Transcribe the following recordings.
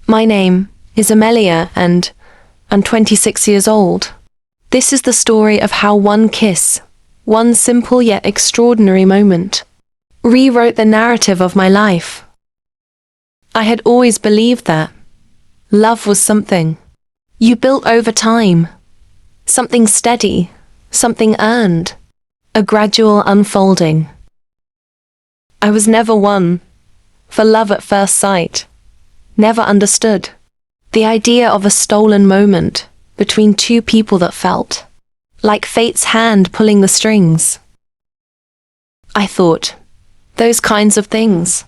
My name is Amelia and I'm 26 years old. This is the story of how one kiss, one simple yet extraordinary moment, rewrote the narrative of my life. I had always believed that love was something you built over time, something steady, something earned, a gradual unfolding. I was never one for love at first sight, never understood the idea of a stolen moment between two people that felt like fate's hand pulling the strings. I thought those kinds of things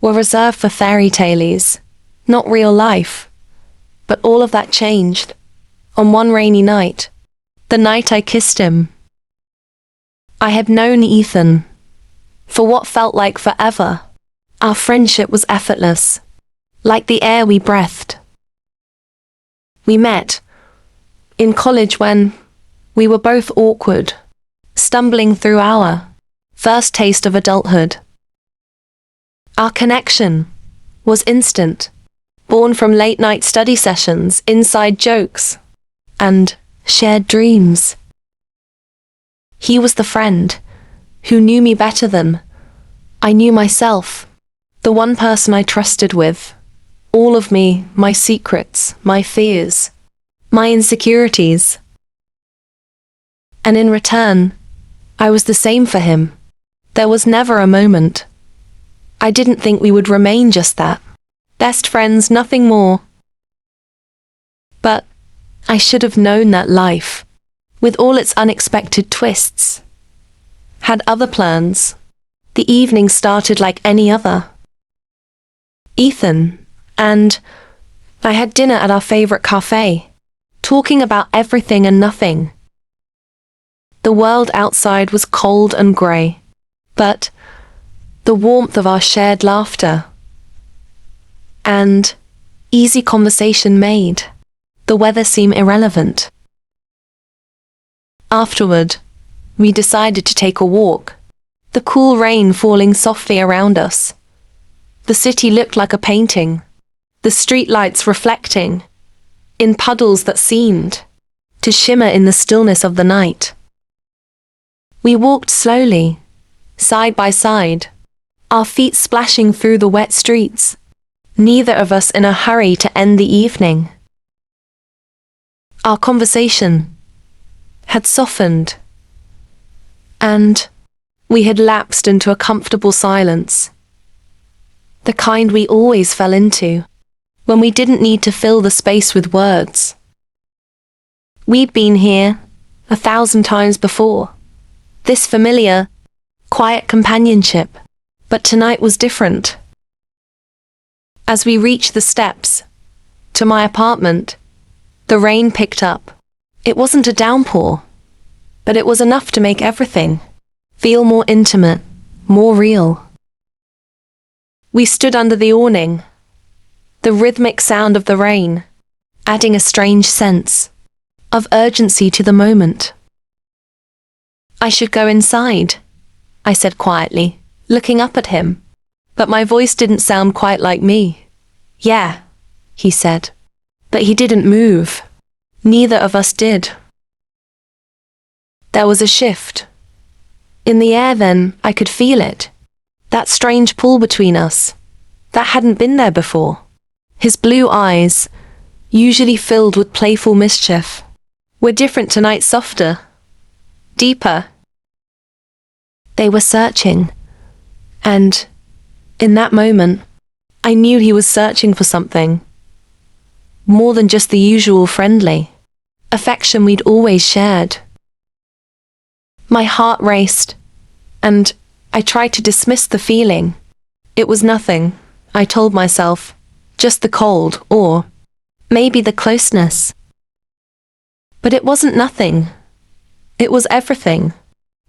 were reserved for fairy tales, not real life. But all of that changed on one rainy night, the night I kissed him. I had known Ethan for what felt like forever. Our friendship was effortless, like the air we breathed. We met in college when we were both awkward, stumbling through our first taste of adulthood. Our connection was instant, born from late-night study sessions, inside jokes, and shared dreams. He was the friend who knew me better than I knew myself, the one person I trusted with all of me, my secrets, my fears, my insecurities. And in return, I was the same for him. There was never a moment I didn't think we would remain just that. Best friends, nothing more. But I should have known that life, with all its unexpected twists, had other plans. The evening started like any other. Ethan and I had dinner at our favorite cafe, talking about everything and nothing. The world outside was cold and grey, but the warmth of our shared laughter and easy conversation made the weather seem irrelevant. Afterward, we decided to take a walk, the cool rain falling softly around us. The city looked like a painting, the streetlights reflecting in puddles that seemed to shimmer in the stillness of the night. We walked slowly, side by side, our feet splashing through the wet streets, neither of us in a hurry to end the evening. Our conversation had softened, and we had lapsed into a comfortable silence, the kind we always fell into when we didn't need to fill the space with words. We'd been here 1,000 times before, this familiar, quiet companionship, but tonight was different. As we reached the steps to my apartment, the rain picked up. It wasn't a downpour, but it was enough to make everything feel more intimate, more real. We stood under the awning, the rhythmic sound of the rain, adding a strange sense of urgency to the moment. I should go inside, I said quietly, looking up at him, but my voice didn't sound quite like me. Yeah, he said, but he didn't move. Neither of us did. There was a shift in the air then. I could feel it, that strange pull between us that hadn't been there before. His blue eyes, usually filled with playful mischief, were different tonight, softer, deeper. They were searching, and in that moment, I knew he was searching for something more than just the usual friendly affection we'd always shared. My heart raced, and I tried to dismiss the feeling. It was nothing, I told myself, just the cold, or maybe the closeness. But it wasn't nothing. It was everything.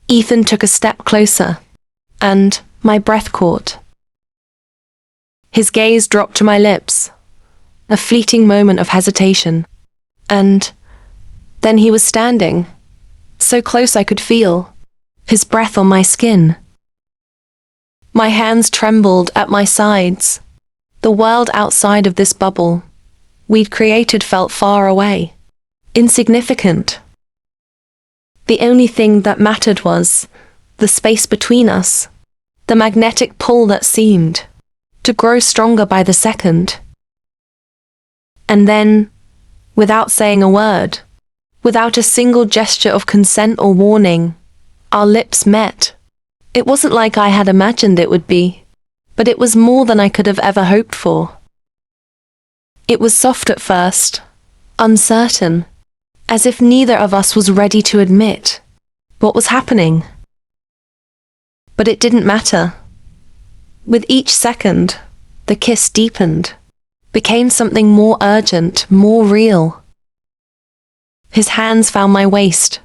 Ethan took a step closer, and my breath caught. His gaze dropped to my lips, a fleeting moment of hesitation, and then he was standing, so close I could feel his breath on my skin. My hands trembled at my sides, The world outside of this bubble we'd created felt far away, insignificant. The only thing that mattered was the space between us, the magnetic pull that seemed to grow stronger by the second. And then, without saying a word, without a single gesture of consent or warning, our lips met. It wasn't like I had imagined it would be, but it was more than I could have ever hoped for. It was soft at first, uncertain, as if neither of us was ready to admit what was happening. But it didn't matter. With each second, the kiss deepened, became something more urgent, more real. His hands found my waist,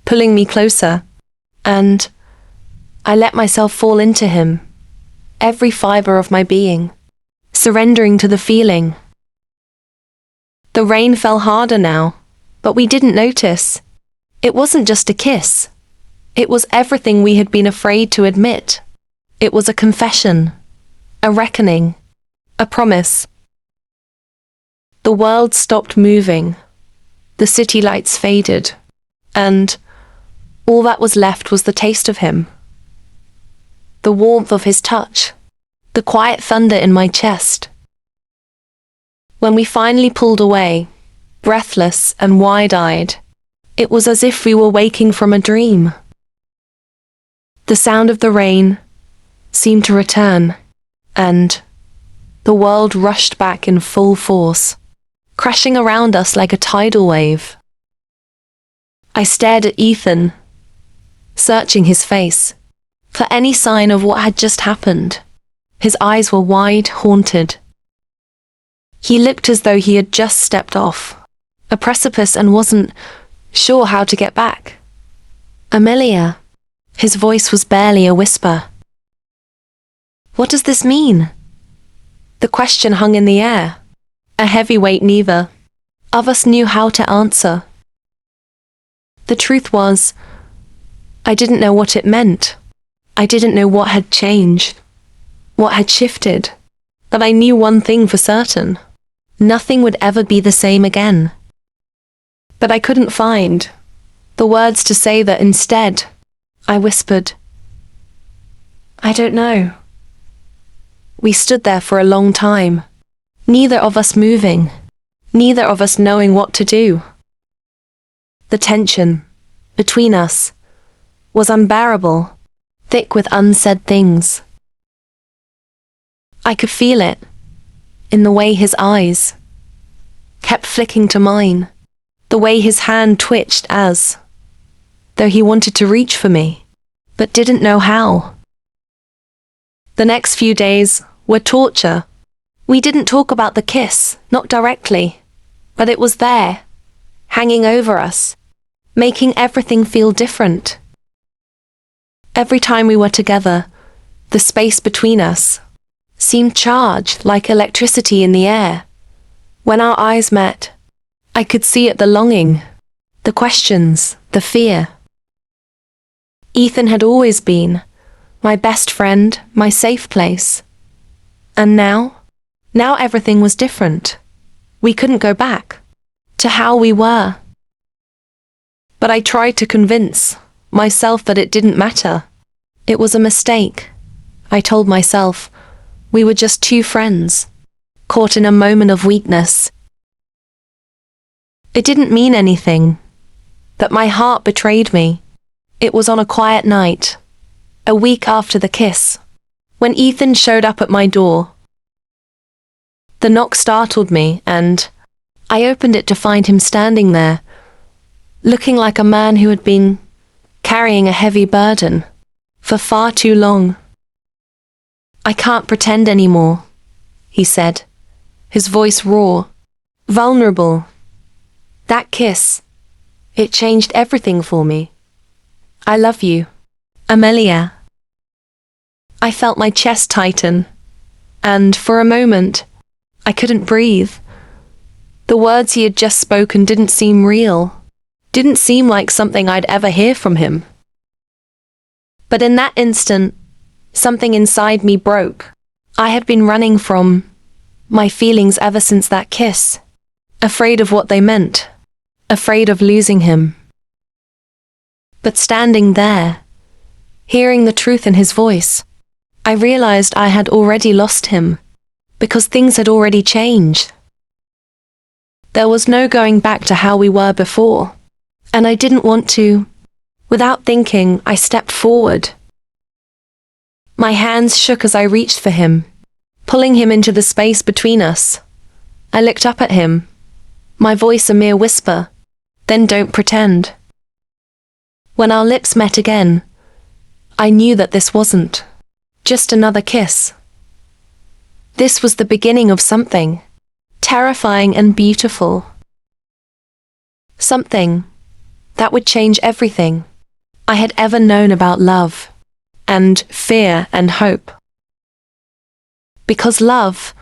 pulling me closer, and I let myself fall into him, every fiber of my being, surrendering to the feeling. The rain fell harder now, but we didn't notice. It wasn't just a kiss. It was everything we had been afraid to admit. It was a confession, a reckoning, a promise. The world stopped moving. The city lights faded, and all that was left was the taste of him. The warmth of his touch, the quiet thunder in my chest. When we finally pulled away, breathless and wide-eyed, it was as if we were waking from a dream. The sound of the rain seemed to return, and the world rushed back in full force, crashing around us like a tidal wave. I stared at Ethan, searching his face for any sign of what had just happened. His eyes were wide, haunted. He looked as though he had just stepped off a precipice and wasn't sure how to get back. Amelia. His voice was barely a whisper. What does this mean? The question hung in the air, a heavy weight neither of us knew how to answer. The truth was, I didn't know what it meant. I didn't know what had changed, what had shifted, but I knew one thing for certain. Nothing would ever be the same again. But I couldn't find the words to say that. Instead, I whispered, I don't know. We stood there for a long time, neither of us moving, neither of us knowing what to do. The tension between us was unbearable, thick with unsaid things. I could feel it in the way his eyes kept flicking to mine, the way his hand twitched as though he wanted to reach for me, but didn't know how. The next few days were torture. We didn't talk about the kiss, not directly, but it was there, hanging over us, making everything feel different. Every time we were together, the space between us seemed charged like electricity in the air. When our eyes met, I could see it, the longing, the questions, the fear. Ethan had always been my best friend, my safe place. And now everything was different. We couldn't go back to how we were. But I tried to convince myself that it didn't matter. It was a mistake. I told myself we were just two friends, caught in a moment of weakness. It didn't mean anything, that my heart betrayed me. It was on a quiet night, a week after the kiss, when Ethan showed up at my door. The knock startled me, and I opened it to find him standing there, looking like a man who had been carrying a heavy burden for far too long. I can't pretend anymore, he said, his voice raw, vulnerable. That kiss, it changed everything for me. I love you, Amelia. I felt my chest tighten, and for a moment, I couldn't breathe. The words he had just spoken didn't seem real, didn't seem like something I'd ever hear from him. But in that instant, something inside me broke. I had been running from my feelings ever since that kiss. Afraid of what they meant. Afraid of losing him. But standing there, hearing the truth in his voice, I realized I had already lost him, because things had already changed. There was no going back to how we were before, and I didn't want to. Without thinking, I stepped forward. My hands shook as I reached for him, pulling him into the space between us. I looked up at him, my voice a mere whisper, "Then don't pretend." When our lips met again, I knew that this wasn't just another kiss. This was the beginning of something terrifying and beautiful. Something that would change everything I had ever known about love, and fear and hope. Because love,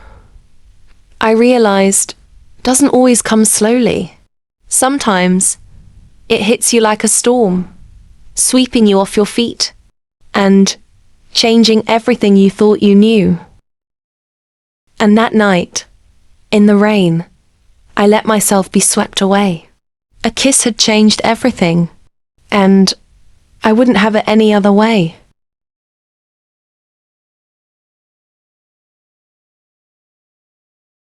I realized, doesn't always come slowly. Sometimes it hits you like a storm, sweeping you off your feet, and changing everything you thought you knew. And that night, in the rain, I let myself be swept away. A kiss had changed everything, and I wouldn't have it any other way.